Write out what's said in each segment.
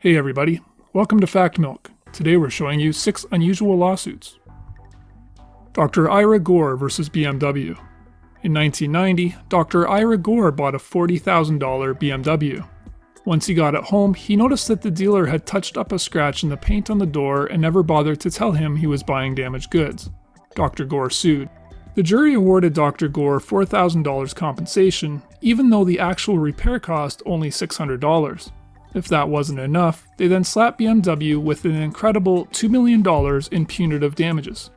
Hey everybody, welcome to Fact Milk. Today we're showing you 6 unusual lawsuits. Dr. Ira Gore vs. BMW. In 1990, Dr. Ira Gore bought a $40,000 BMW. Once he got it home, he noticed that the dealer had touched up a scratch in the paint on the door and never bothered to tell him he was buying damaged goods. Dr. Gore sued. The jury awarded Dr. Gore $4,000 compensation, even though the actual repair cost only $600. If that wasn't enough, they then slapped BMW with an incredible $2 million in punitive damages.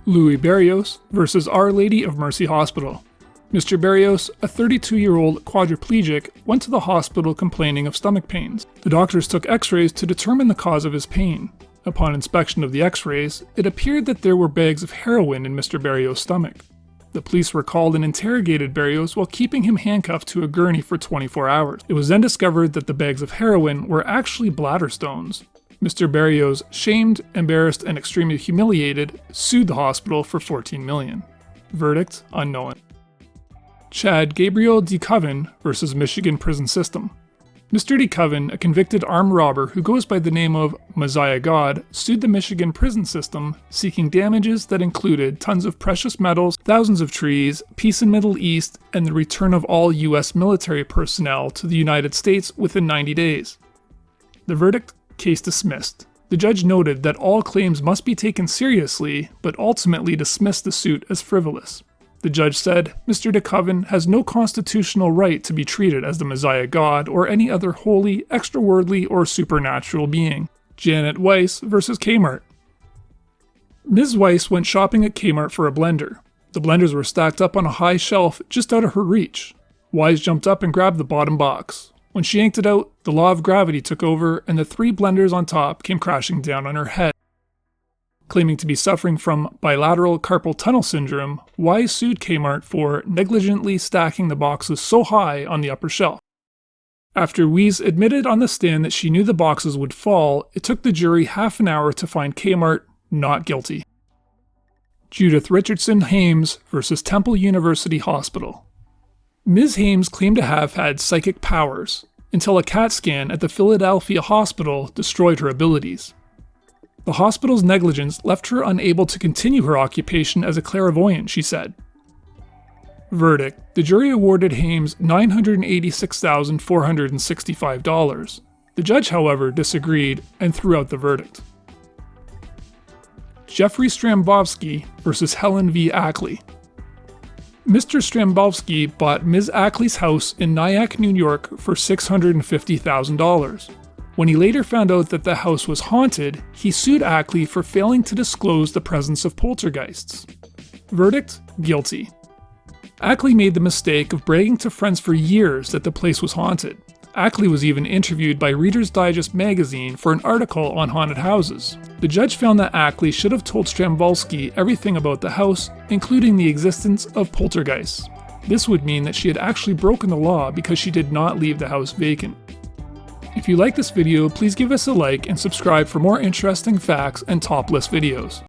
Louis Berrios vs. Our Lady of Mercy Hospital. Mr. Berrios, a 32-year-old quadriplegic, went to the hospital complaining of stomach pains. The doctors took x-rays to determine the cause of his pain. Upon inspection of the x-rays, it appeared that there were bags of heroin in Mr. Berrios' stomach. The police were called and interrogated Berrios while keeping him handcuffed to a gurney for 24 hours. It was then discovered that the bags of heroin were actually bladder stones. Mr. Berrios, shamed, embarrassed, and extremely humiliated, sued the hospital for $14 million. Verdict unknown. Chad Gabriel DeCoven vs. Michigan Prison System. Mr. DeCoven, a convicted armed robber who goes by the name of Messiah God, sued the Michigan prison system, seeking damages that included tons of precious metals, thousands of trees, peace in Middle East, and the return of all U.S. military personnel to the United States within 90 days. The verdict? Case dismissed. The judge noted that all claims must be taken seriously, but ultimately dismissed the suit as frivolous. The judge said, Mr. DeCoven has no constitutional right to be treated as the Messiah God or any other holy, extraworldly, or supernatural being. Janet Weiss vs. Kmart. Ms. Weiss went shopping at Kmart for a blender. The blenders were stacked up on a high shelf just out of her reach. Weiss jumped up and grabbed the bottom box. When she yanked it out, the law of gravity took over and the 3 blenders on top came crashing down on her head. Claiming to be suffering from bilateral carpal tunnel syndrome, Weiss sued Kmart for negligently stacking the boxes so high on the upper shelf. After Weiss admitted on the stand that she knew the boxes would fall, it took the jury half an hour to find Kmart not guilty. Judith Richardson Hames vs. Temple University Hospital. Ms. Hames claimed to have had psychic powers, until a CAT scan at the Philadelphia hospital destroyed her abilities. The hospital's negligence left her unable to continue her occupation as a clairvoyant, she said. Verdict: the jury awarded Hames $986,465. The judge, however, disagreed and threw out the verdict. Jeffrey Strambovsky vs. Helen V. Ackley. Mr. Strambovsky bought Ms. Ackley's house in Nyack, New York for $650,000. When he later found out that the house was haunted, he sued Ackley for failing to disclose the presence of poltergeists. Verdict: guilty. Ackley made the mistake of bragging to friends for years that the place was haunted. Ackley was even interviewed by Reader's Digest magazine for an article on haunted houses. The judge found that Ackley should have told Strambovsky everything about the house, including the existence of poltergeists. This would mean that she had actually broken the law because she did not leave the house vacant. If you like this video, please give us a like and subscribe for more interesting facts and top list videos.